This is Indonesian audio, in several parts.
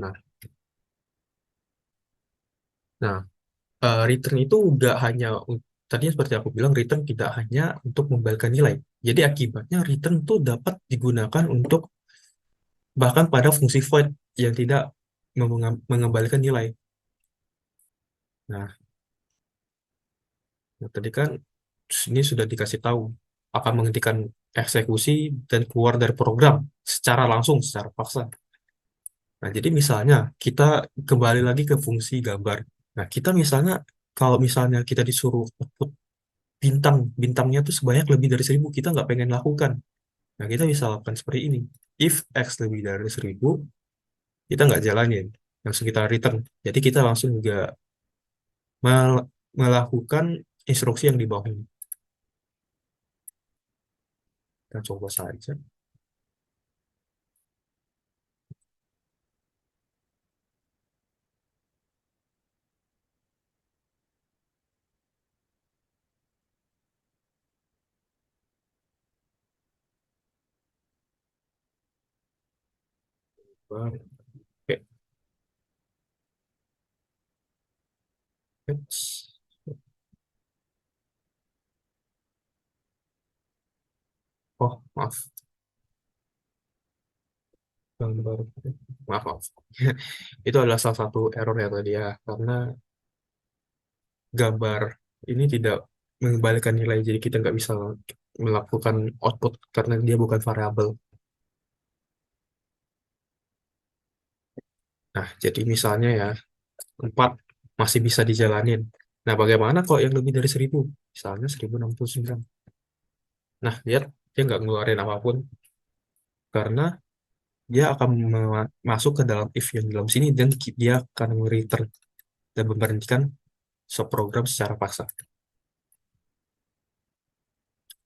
Nah, nah return itu nggak hanya tadinya seperti aku bilang return tidak hanya untuk membalikkan nilai. Jadi akibatnya return itu dapat digunakan untuk bahkan pada fungsi void yang tidak mengembalikan nilai. Nah, tadi kan ini sudah dikasih tahu akan menghentikan eksekusi dan keluar dari program secara langsung, secara paksa. Nah, jadi misalnya kita kembali lagi ke fungsi gambar. Nah, kita misalnya kalau misalnya kita disuruh output bintangnya tuh sebanyak lebih dari 1.000, kita nggak pengen lakukan. Nah, kita bisa lakukan seperti ini. If X lebih dari 1.000, kita nggak jalanin. Langsung kita return. Jadi kita langsung juga melakukan instruksi yang di bawah ini. Kita coba saja. Oke. X. Oh, maaf. Gambar. Maaf, maaf. Itu adalah salah satu error ya tadi ya. Karena gambar ini tidak mengembalikan nilai. Jadi kita nggak bisa melakukan output karena dia bukan variabel. Nah, jadi misalnya ya, 4 masih bisa dijalanin. Nah, bagaimana kalau yang lebih dari 1.000? Misalnya 1.069. Nah, lihat, dia nggak ngeluarin apapun. Karena dia akan masuk ke dalam if yang di dalam sini, dan dia akan return dan memberhentikan subprogram secara paksa.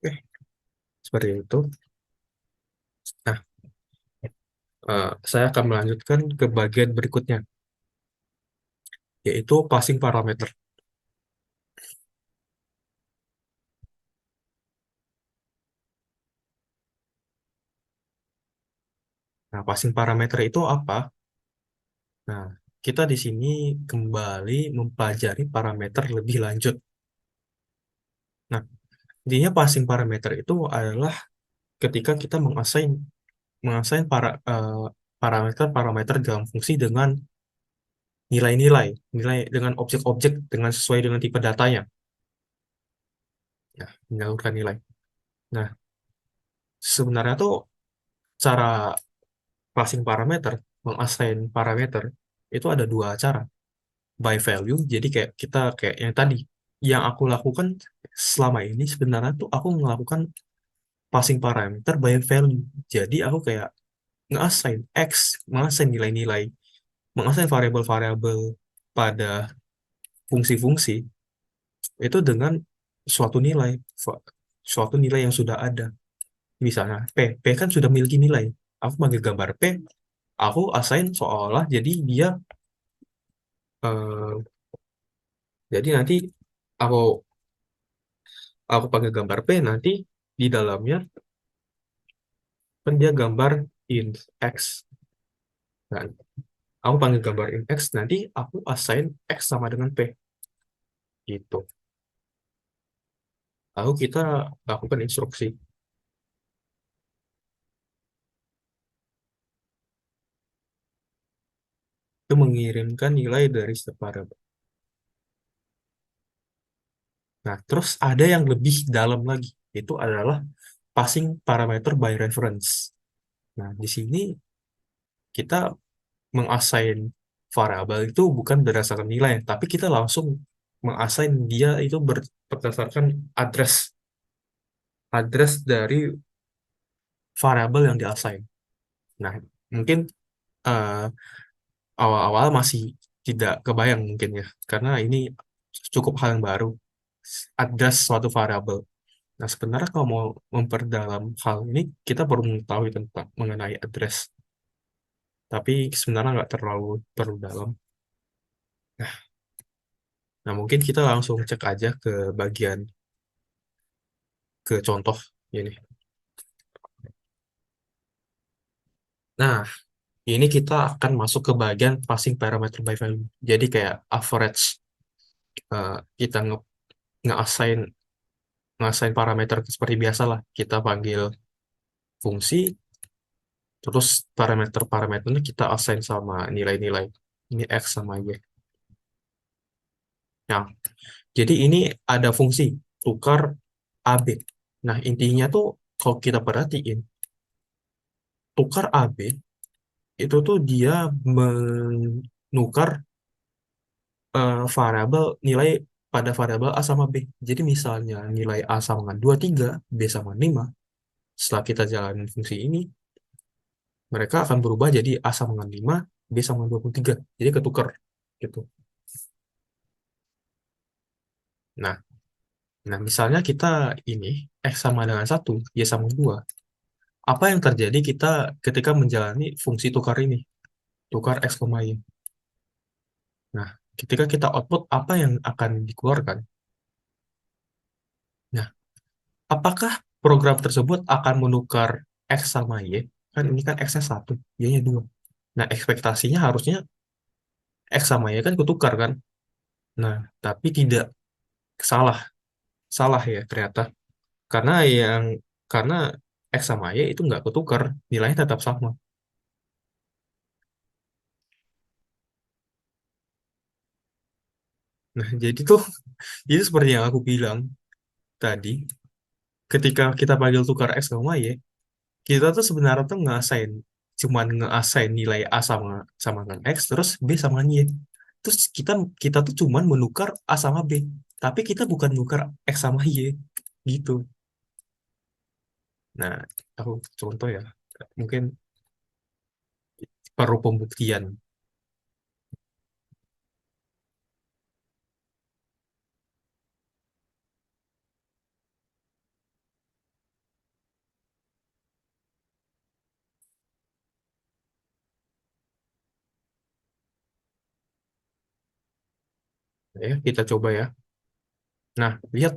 Oke, seperti itu. Nah, saya akan melanjutkan ke bagian berikutnya, yaitu passing parameter. Nah, passing parameter itu apa? Nah, kita di sini kembali mempelajari parameter lebih lanjut. Nah, intinya passing parameter itu adalah ketika kita mengassign parameter-parameter dalam fungsi dengan nilai-nilai, nilai dengan objek-objek dengan sesuai dengan tipe datanya. Nah, menyalurkan nilai. Nah, sebenarnya tuh cara passing parameter, mengassign parameter itu ada dua cara. By value, jadi kayak kita kayak yang tadi, yang aku lakukan selama ini sebenarnya tuh aku melakukan passing parameter by value. Jadi aku kayak nge-assign X, mengassign nilai-nilai, mengassign variabel-variabel pada fungsi-fungsi itu dengan suatu nilai, suatu nilai yang sudah ada. Misalnya P kan sudah memiliki nilai. Aku panggil gambar P, aku assign seolah jadi dia eh, jadi nanti aku aku panggil gambar P, nanti di dalamnya kan dia gambar int X. Nah, aku panggil gambar int X, nanti aku assign X sama dengan P gitu. Lalu kita lakukan instruksi itu mengirimkan nilai dari setiap variabel. Nah, terus ada yang lebih dalam lagi, itu adalah passing parameter by reference. Nah, di sini kita mengassign variabel itu bukan berdasarkan nilai, tapi kita langsung mengassign dia itu berdasarkan address dari variabel yang diassign. Nah, mungkin eh, awal-awal masih tidak kebayang mungkin ya, karena ini cukup hal yang baru, address suatu variabel. Nah, sebenarnya kalau mau memperdalam hal ini, kita perlu mengetahui tentang mengenai address. Tapi sebenarnya nggak terlalu perlu dalam. Nah, mungkin kita langsung cek aja ke bagian ke contoh ini. Nah, Ini kita akan masuk ke bagian passing parameter by value. Jadi kayak average, kita nge-assign nge-assign parameter seperti biasa lah. Kita panggil fungsi, terus parameter-parameternya kita assign sama nilai-nilai. Ini X sama Y. Nah, jadi ini ada fungsi tukar AB. Nah, intinya tuh kalau kita perhatiin, tukar AB itu tuh dia menukar variabel nilai pada variabel A sama B. Jadi misalnya nilai A sama dengan 23, B sama 5, setelah kita jalanin fungsi ini, mereka akan berubah jadi A sama dengan 5, B sama dengan 23. Jadi ketukar gitu. Nah, nah misalnya kita ini X sama dengan 1, Y sama 2. Apa yang terjadi kita ketika menjalani fungsi tukar ini? Tukar X, Y. Nah, ketika kita output, apa yang akan dikeluarkan? Nah, apakah program tersebut akan menukar X sama Y? Kan ini kan X-nya 1, Y-nya 2. Nah, ekspektasinya harusnya X sama Y kan ketukar kan? Nah, tapi tidak, salah. Salah ya ternyata. Karena yang karena X sama Y itu nggak ketukar, nilainya tetap sama. Nah, jadi tuh itu seperti yang aku bilang tadi, ketika kita panggil tukar X sama Y, kita tuh sebenarnya tuh cuman nge-assign nilai A sama sama dengan X, terus B sama dengan Y. Terus kita kita tuh cuman menukar A sama B, tapi kita bukan menukar X sama Y gitu. Nah, aku contoh ya, mungkin perlu pembuktian. Ya, kita coba ya. Nah, lihat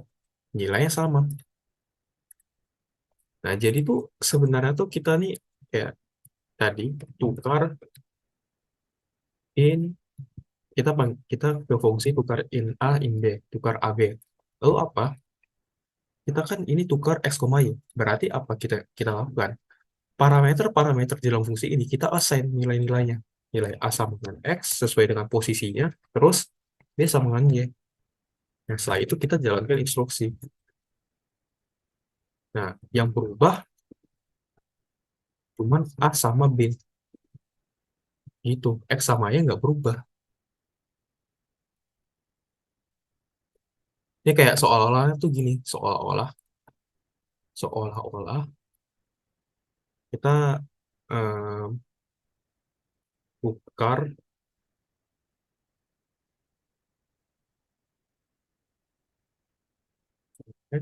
nilainya sama. Nah, jadi tuh sebenarnya tuh kita nih kayak tadi tukar in kita ke fungsi tukar in A in B, tukar AB. Lalu apa? Kita kan ini tukar X, Y. Berarti apa kita kita lakukan? Parameter-parameter di dalam fungsi ini kita assign nilai-nilainya. Nilai A sama dengan X sesuai dengan posisinya, terus B sama dengan Y. Nah, setelah itu kita jalankan instruksi. Nah, yang berubah cuman A sama B. Itu X sama Y nggak berubah. Ini kayak seolah-olah tuh gini, seolah-olah kita eh, tukar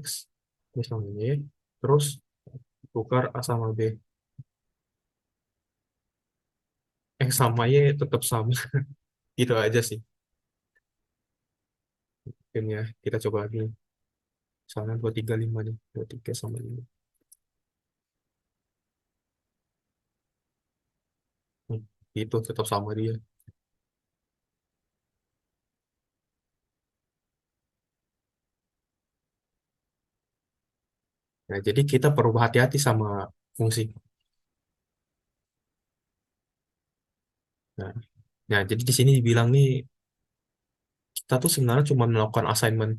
X misalnya Y, terus tukar A sama B. X sama Y tetap sama. Gitu aja sih. Mungkin ya, kita coba lagi. Misalnya 235 nih, 23 sama 5. Itu tetap sama dia. Nah, jadi kita perlu hati-hati sama fungsi. Nah, nah, jadi di sini dibilang nih, kita tuh sebenarnya cuma melakukan assignment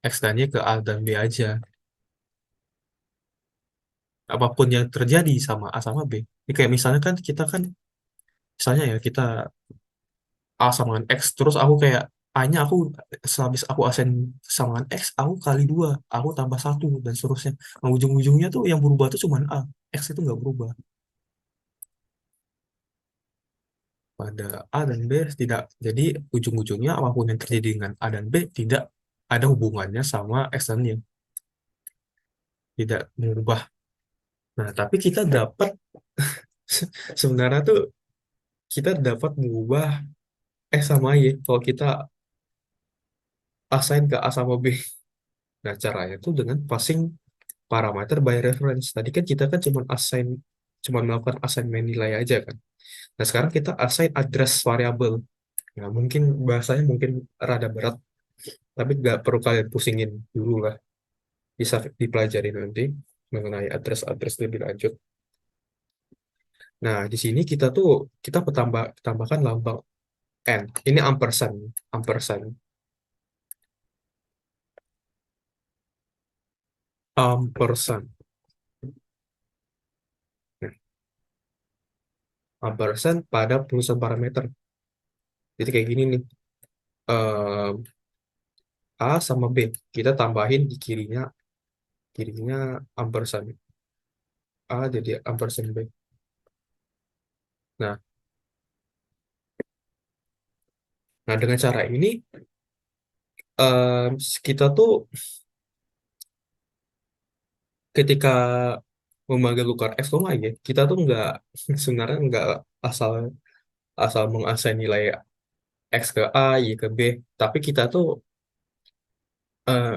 X dan Y ke A dan B aja. Apapun yang terjadi sama A sama B. Ini kayak misalnya kan kita kan, misalnya ya kita A sama dengan X, terus aku kayak A-nya aku sehabis aku assign sama dengan X, aku kali dua, aku tambah satu dan seterusnya. Nah, ujung-ujungnya tuh yang berubah tuh cuma A, X itu nggak berubah. Pada A dan B tidak. Jadi ujung-ujungnya apapun yang terjadi dengan A dan B tidak ada hubungannya sama X dan Y, tidak mengubah. Nah, tapi kita dapat sebenarnya tuh kita dapat mengubah X sama Y kalau kita assign ke A sama B. Nah, caranya tuh dengan passing parameter by reference. Tadi kan kita kan cuma assign cuma melakukan assignment nilai aja kan. Nah, sekarang kita assign address variable. Nah, mungkin bahasanya mungkin rada berat, tapi nggak perlu kalian pusingin dulu lah. Bisa dipelajari nanti mengenai address-address lebih lanjut. Nah, di sini kita tambahkan lambang N. Ini ampersand, ampersand, ampersand. Nah, ampersand pada perusahaan parameter. Jadi kayak gini nih. eh, A sama B. Kita tambahin di kirinya, kirinya ampersand. A jadi ampersand B. Nah, nah dengan cara ini kita tuh ketika memanggil tukar X, Y, kita tuh nggak sebenarnya nggak asal asal mengassign nilai X ke A, Y ke B, tapi kita tuh eh,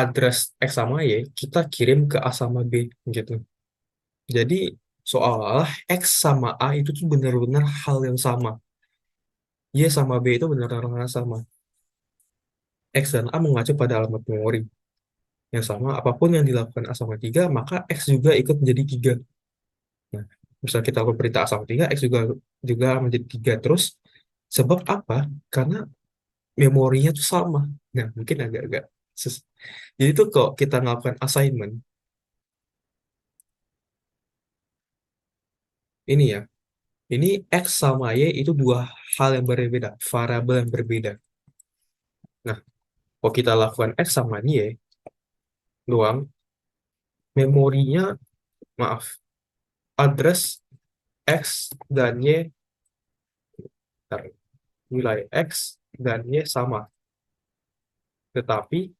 address X sama Y kita kirim ke A sama B gitu. Jadi seolah X sama A itu tuh benar-benar hal yang sama. Y sama B itu benar-benar hal yang sama. X dan A mengacu pada alamat memori yang sama. Apapun yang dilakukan A sama 3, maka X juga ikut menjadi 3. Nah, misal kita lakukan perintah A sama 3, X juga juga menjadi 3 terus. Sebab apa? Karena memorinya tuh sama. Nah, mungkin agak-agak jadi tuh kok kita melakukan assignment, ini ya, ini X sama Y itu dua hal yang berbeda, variabel yang berbeda. Nah, kalau kita lakukan X sama Y doang, memorinya, maaf, address X dan Y, bentar, nilai X dan Y sama, tetapi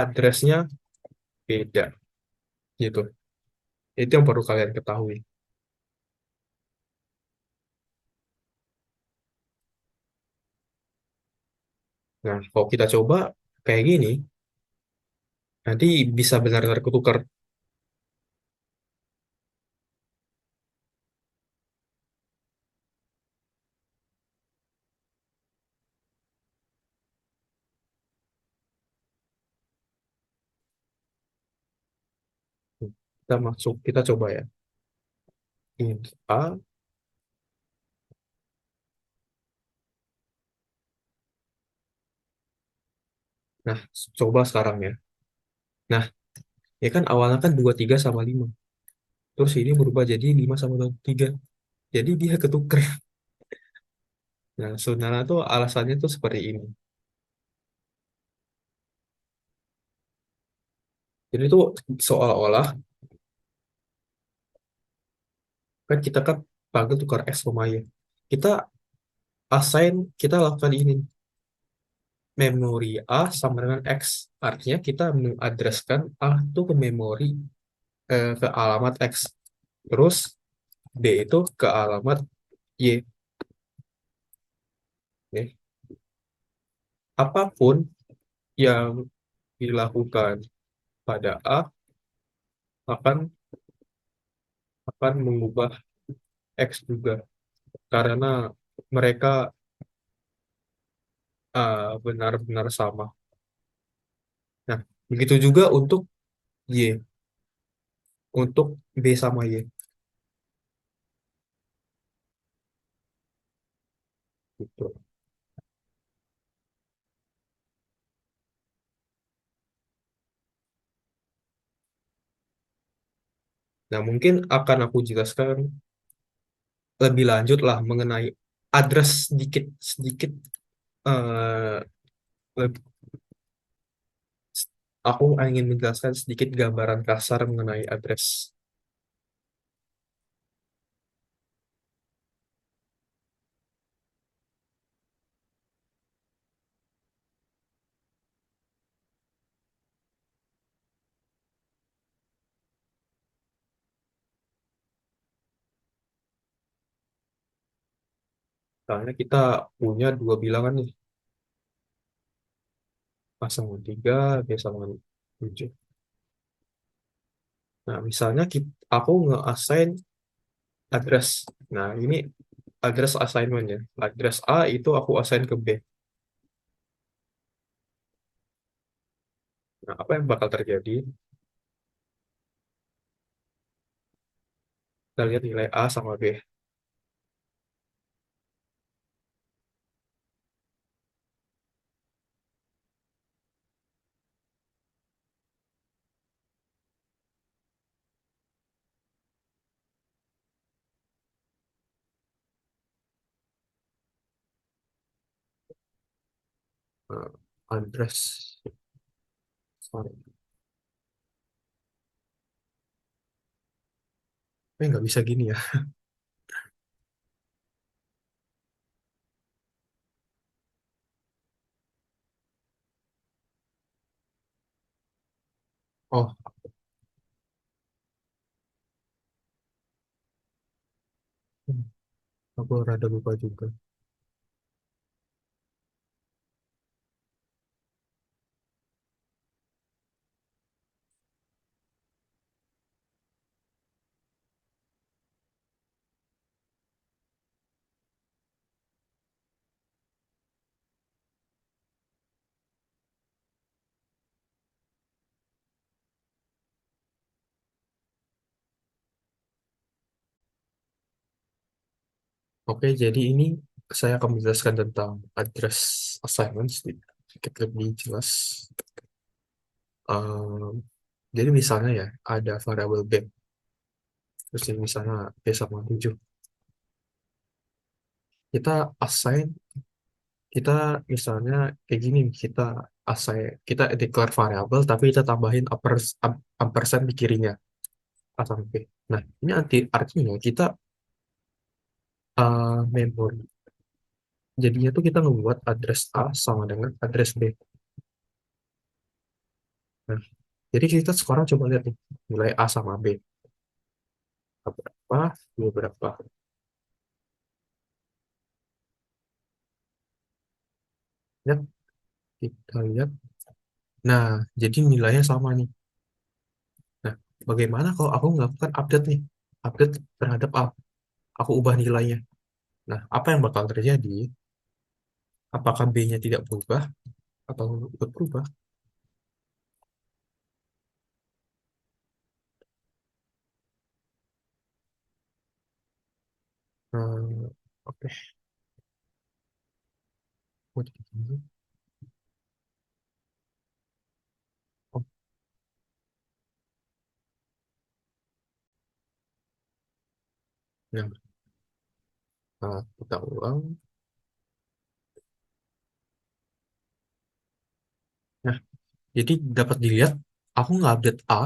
addressnya beda, gitu. Itu yang perlu kalian ketahui. Nah, kalau kita coba kayak gini, nanti bisa benar-benar ketukar. Kita coba ya. Int A. Nah, coba sekarang ya. Nah, ya kan awalnya kan 23 sama 5. Terus ini berubah jadi 5 sama 3. Jadi dia ketuker. Nah, sebenarnya tuh alasannya tuh seperti ini. Jadi tuh seolah-olah kan kita kan panggil tukar X sama Y. Kita kita lakukan ini. Memori A sama dengan X. Artinya kita mengadreskan A itu ke memori, ke alamat X. Terus B itu ke alamat Y. Oke. Apapun yang dilakukan pada A akan akan mengubah X juga karena mereka benar-benar sama. Nah, begitu juga untuk Y, untuk B sama Y. Gitu. Nah, mungkin akan aku jelaskan lebih lanjut lah mengenai address sedikit sedikit. eh, leb- aku ingin menjelaskan sedikit gambaran kasar mengenai address. Karena kita punya dua bilangan nih, A sama 3, B sama 7. Nah, misalnya aku nge-assign address. Nah, ini address assignment-nya. Address A itu aku assign ke B. Nah, apa yang bakal terjadi? Kita lihat nilai A sama B. Nah, address. Sorry. Nggak bisa gini ya. Oh, hmm, aku rada lupa juga. Oke, jadi ini saya akan menjelaskan tentang address assignment sedikit lebih jelas. Ehm, jadi misalnya ya, ada variabel B, terus ini misalnya B sama 7. Kita assign, kita misalnya kayak gini, kita declare variabel, tapi kita tambahin ampersand di kirinya, A sampai B. Nah, ini artinya kita memori. Jadinya tuh kita membuat address A sama dengan address B. Nah, jadi kita sekarang coba lihat nih, nilai A sama B. A berapa, B berapa. Ya, kita lihat. Nah, jadi nilainya sama nih. Nah, bagaimana kalau aku melakukan update nih? Update terhadap A. Aku ubah nilainya. Nah, apa yang bakal terjadi? Apakah B-nya tidak berubah atau ikut berubah? Oke, mau jadi gini. Oh, nah, kita ulang. Nah, jadi dapat dilihat, aku nggak update A,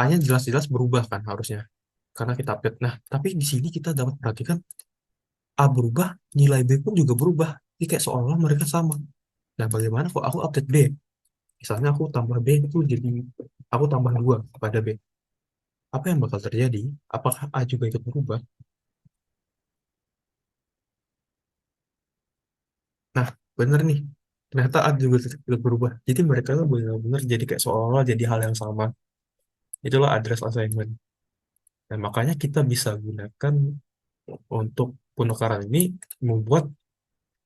A-nya jelas-jelas berubah kan harusnya. Karena kita update. Nah, tapi di sini kita dapat perhatikan A berubah, nilai B pun juga berubah. Jadi kayak seolah-olah mereka sama. Nah, bagaimana kalau aku update B? Misalnya aku tambah B itu jadi, aku tambah 2 pada B. Apa yang bakal terjadi? Apakah A juga ikut berubah? Nah, bener nih. Ternyata A juga ikut berubah. Jadi mereka tuh benar-benar jadi kayak seolah-olah jadi hal yang sama. Itulah address assignment. Dan makanya kita bisa gunakan untuk penukaran ini membuat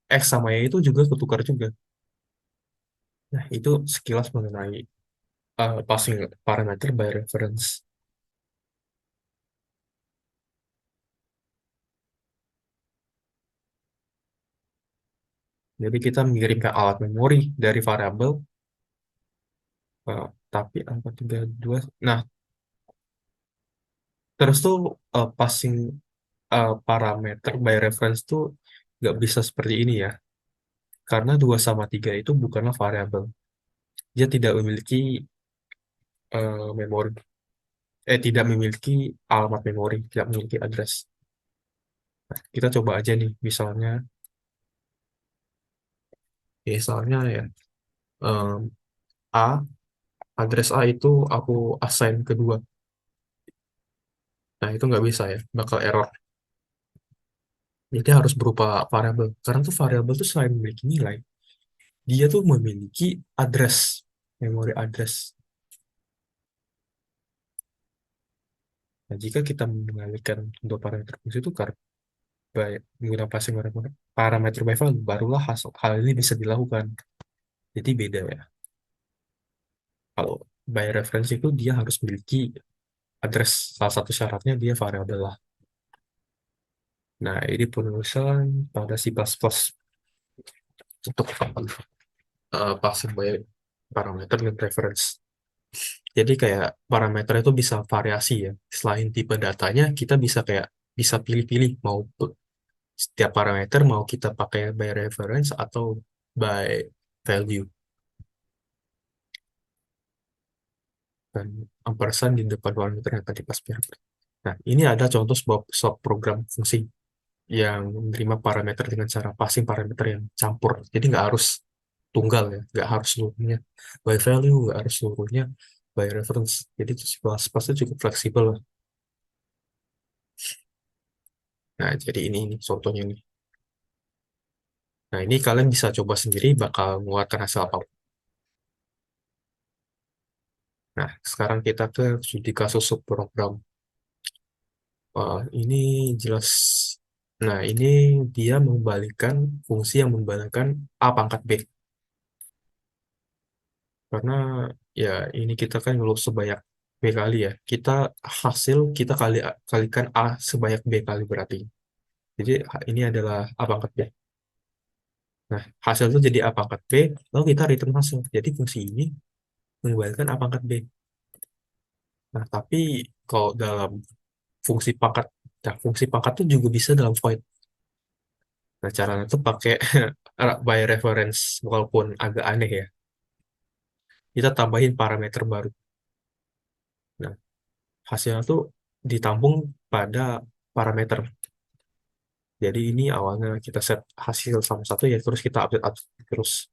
X sama Y itu juga ketukar juga. Nah, itu sekilas mengenai passing parameter by reference. Jadi kita mengirim ke alat memori dari variabel, eh, tapi angka 32. Nah, terus tuh passing parameter by reference tuh nggak bisa seperti ini ya. Karena 2 sama 3 itu bukanlah variabel. Dia tidak memiliki memori, tidak memiliki alamat memori, tidak memiliki address. Kita coba aja nih, misalnya ya, em, A, address A itu aku assign kedua. Nah, itu nggak bisa ya, bakal error. Jadi harus berupa variabel. Karena tuh variabel tuh selain memiliki nilai, dia tuh memiliki address, memori address. Nah, jika kita mengalihkan dua parameter fungsi tukar baik menggunakan passing parameter by value, barulah hal ini bisa dilakukan. Jadi beda ya. Kalau by reference itu dia harus memiliki address, salah satu syaratnya dia variabel lah. Nah, ini penulisan pada C++ untuk passing by parameter dan reference. Jadi kayak parameter itu bisa variasi ya. Selain tipe datanya, kita bisa kayak bisa pilih-pilih mau setiap parameter mau kita pakai by reference atau by value. Dan ampersand di depan parameter yang tadi pas pihak. Nah, ini ada contoh sebuah subprogram fungsi yang menerima parameter dengan cara passing parameter yang campur. Jadi nggak harus tunggal ya, nggak harus seluruhnya by value, nggak harus seluruhnya by reference. Jadi itu kelasnya cukup fleksibel lah. Nah, jadi ini contohnya nih. Nah, ini kalian bisa coba sendiri bakal mengeluarkan hasil apa. Nah, sekarang kita ke studi kasus subprogram. Ini jelas. Nah, ini dia mengembalikan fungsi yang membalikkan A pangkat B. Karena ya ini kita kan ngeluk sebanyak B kali ya. Kita kalikan A sebanyak B kali berarti. Jadi ini adalah A pangkat B. Nah, hasil itu jadi A pangkat B, lalu kita return hasil. Jadi fungsi ini mengembalikan A pangkat B. Nah, tapi kalau dalam fungsi pangkat, nah fungsi pangkat itu juga bisa dalam void. Nah, caranya itu pakai by reference, walaupun agak aneh ya. Kita tambahin parameter baru. Nah, hasilnya tuh ditampung pada parameter. Jadi ini awalnya kita set hasil sama satu ya, terus kita update terus.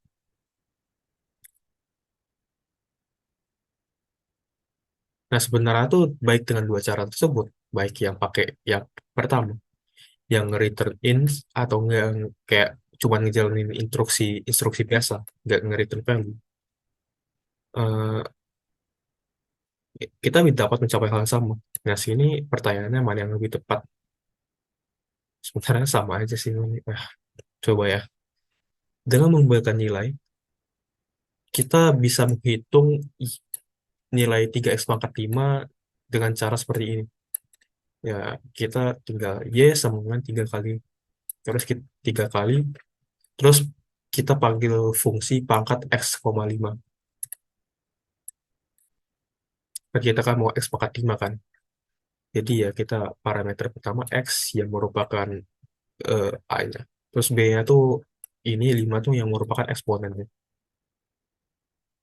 Nah, sebenarnya tuh baik dengan dua cara tersebut, baik yang pakai yang pertama, yang return in atau nggak kayak cuma ngejalanin instruksi instruksi biasa, nggak nge-return value. Eh, kita dapat mencapai hal yang sama. Nah, sini pertanyaannya mana yang lebih tepat? Sebenarnya sama aja sih. Nah, coba ya. Dalam membuatkan nilai, kita bisa menghitung nilai 3x pangkat 5 dengan cara seperti ini. Ya, kita tinggal Y sama dengan 3 kali. Terus kita 3 kali. Terus kita panggil fungsi pangkat x,5. Nah, kita kan mau x pangkat 5 kan. Jadi ya kita parameter pertama x yang merupakan A-nya. Terus B-nya tuh ini 5 tuh yang merupakan eksponennya.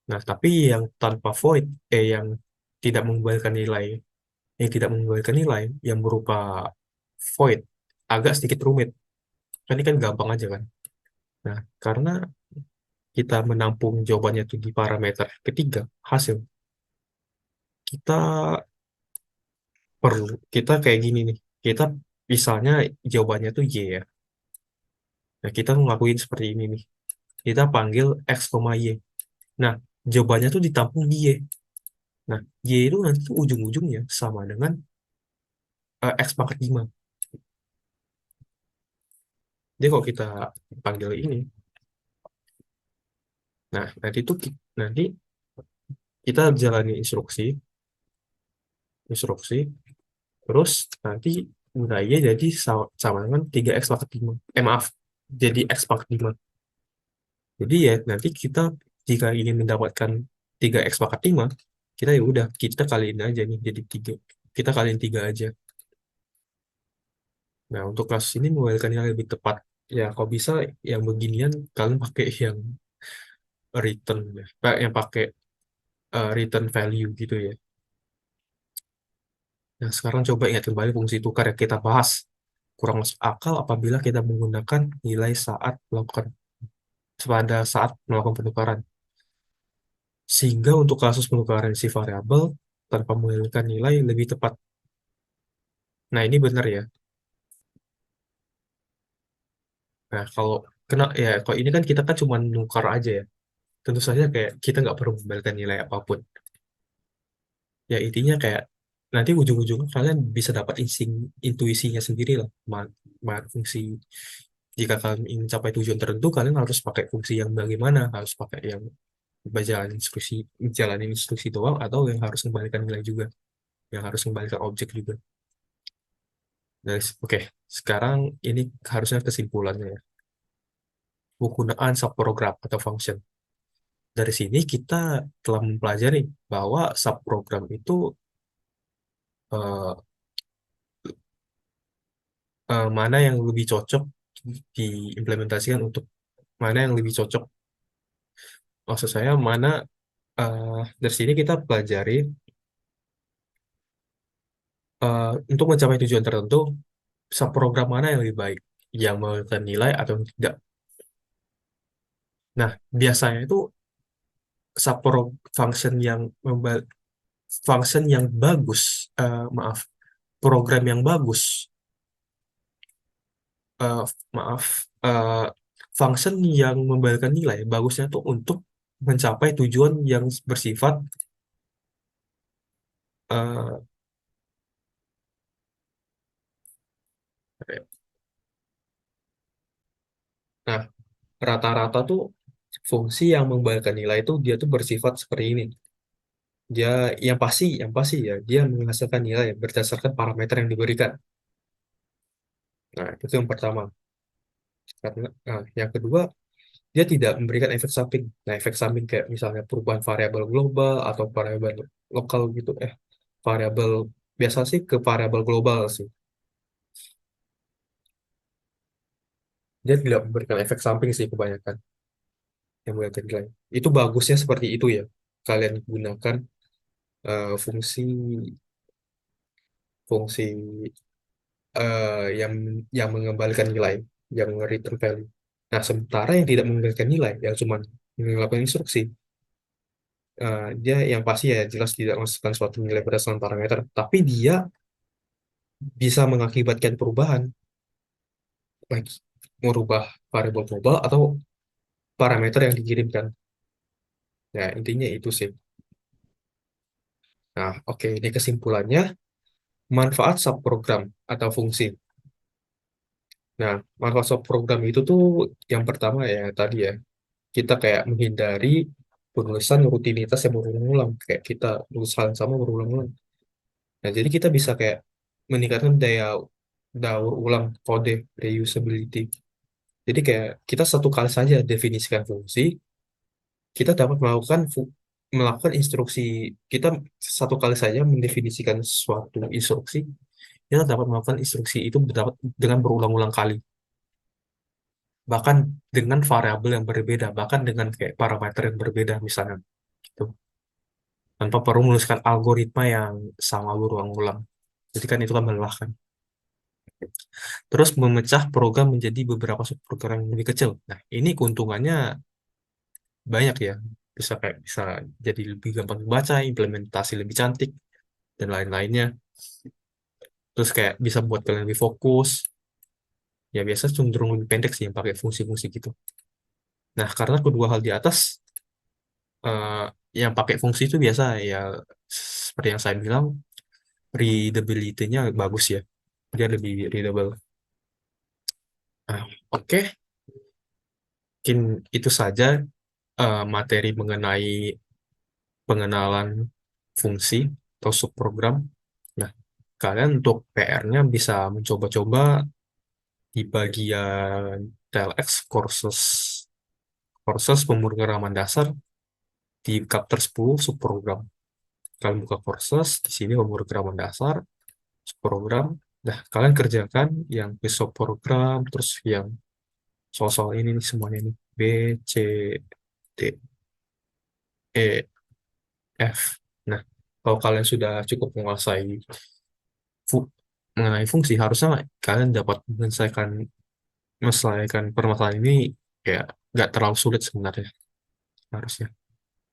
Nah, tapi yang tanpa void, yang tidak mengembalikan nilai, yang berupa void, agak sedikit rumit. Kan ini kan gampang aja kan. Nah, karena kita menampung jawabannya itu di parameter ketiga, hasil, kita kita kayak gini nih. Kita misalnya jawabannya tuh Y ya. Nah, kita ngelakuin seperti ini nih. Kita panggil X, Y. Nah, jawabannya tuh ditampung di Y. Nah, Y itu nanti tuh ujung-ujungnya sama dengan X pangkat 5. Jadi kalau kita panggil ini, nah nanti kita jalani instruksi, terus nanti nilainya jadi sama dengan 3x pangkat 5. Maaf, jadi x pangkat 5. Jadi ya nanti kita jika ingin mendapatkan 3x pangkat 5, kita ya udah kita kaliin aja nih jadi 3. Kita kaliin 3 aja. Nah, untuk kasus ini mengembalikan yang lebih tepat. Ya, kalau bisa yang beginian kalian pakai yang return ya. Yang pakai return value gitu ya. Nah, sekarang coba ingat kembali fungsi tukar yang kita bahas. Kurang masuk akal apabila kita menggunakan nilai saat melakukan penukaran. Sehingga untuk kasus penukaran si variabel tanpa menggunakan nilai lebih tepat. Nah, ini benar ya. Nah, kalau ini kan kita kan cuma nukar aja ya. Tentu saja kayak kita nggak perlu mengembalikan nilai apapun. Ya, intinya kayak nanti ujung-ujungnya kalian bisa dapat intuisinya sendiri lah. Fungsi jika kalian ingin capai tujuan tertentu, kalian harus pakai fungsi yang bagaimana, harus pakai yang jalanin instruksi doang, atau yang harus kembalikan nilai juga, yang harus kembalikan objek juga. Oke, sekarang ini harusnya kesimpulannya ya. Penggunaan subprogram atau function. Dari sini kita telah mempelajari bahwa subprogram itu eh, mana yang lebih cocok diimplementasikan untuk mana yang lebih cocok. Maksud saya mana dari sini kita pelajari untuk mencapai tujuan tertentu subprogram mana yang lebih baik, yang memberikan nilai atau tidak. Nah, biasanya itu subpro function yang function yang bagus, maaf, program yang bagus, eh, maaf, function yang memberikan nilai bagusnya tuh untuk mencapai tujuan yang bersifat eh, nah, rata-rata tuh fungsi yang mengembalikan nilai itu dia tuh bersifat seperti ini. Dia yang pasti ya, dia menghasilkan nilai berdasarkan parameter yang diberikan. Nah, itu yang pertama. Karena yang kedua, dia tidak memberikan efek samping. Nah, efek samping kayak misalnya perubahan variabel global atau variabel lokal gitu. Variabel biasa sih ke variabel global sih. Dia tidak memberikan efek samping sih kebanyakan yang memberikan nilai. Itu bagusnya seperti itu ya. Kalian gunakan fungsi fungsi yang mengembalikan nilai, yang return value. Nah, sementara yang tidak mengembalikan nilai, yang cuma melakukan instruksi, dia yang pasti ya jelas tidak masukkan suatu nilai berdasarkan parameter, tapi dia bisa mengakibatkan perubahan, baik merubah variabel global atau parameter yang dikirimkan. Ya, intinya itu sih. Nah, oke, ini kesimpulannya, manfaat subprogram atau fungsi. Nah, manfaat subprogram itu tuh yang pertama ya tadi ya, kita kayak menghindari penulisan rutinitas yang berulang-ulang, kayak kita tulis hal yang sama berulang-ulang. Nah, jadi kita bisa kayak meningkatkan daya daur ulang kode, reusability. Jadi kayak kita satu kali saja definisikan fungsi, kita dapat melakukan instruksi, kita satu kali saja mendefinisikan suatu instruksi, kita dapat melakukan instruksi itu dengan berulang-ulang kali, bahkan dengan variabel yang berbeda, bahkan dengan kayak parameter yang berbeda misalnya gitu, tanpa perlu menuliskan algoritma yang sama berulang-ulang. Jadi kan itu kan melelahkan. Terus memecah program menjadi beberapa subprogram yang lebih kecil. Nah, ini keuntungannya banyak ya. Bisa jadi lebih gampang dibaca, implementasi lebih cantik, dan lain-lainnya. Terus kayak bisa buat kalian lebih fokus. Ya biasa cenderung lebih pendek sih yang pakai fungsi-fungsi gitu. Nah, karena kedua hal di atas, eh, yang pakai fungsi itu biasa ya seperti yang saya bilang, readability-nya bagus ya. Dia lebih readable. Nah, oke, mungkin itu saja materi mengenai pengenalan fungsi atau subprogram. Nah, kalian untuk PR-nya bisa mencoba-coba di bagian TLX courses pemrograman dasar di chapter 10 subprogram. Kalian buka courses di sini pemrograman dasar, subprogram. Nah, kalian kerjakan yang ke subprogram, terus yang soal-soal ini nih semuanya ini B, C, D, E, F. Nah, kalau kalian sudah cukup menguasai fu- mengenai fungsi, harusnya kalian dapat menyelesaikan permasalahan ini kayak nggak terlalu sulit sebenarnya harusnya.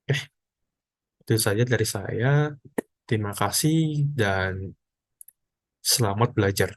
Eh, itu saja dari saya. Terima kasih dan selamat belajar.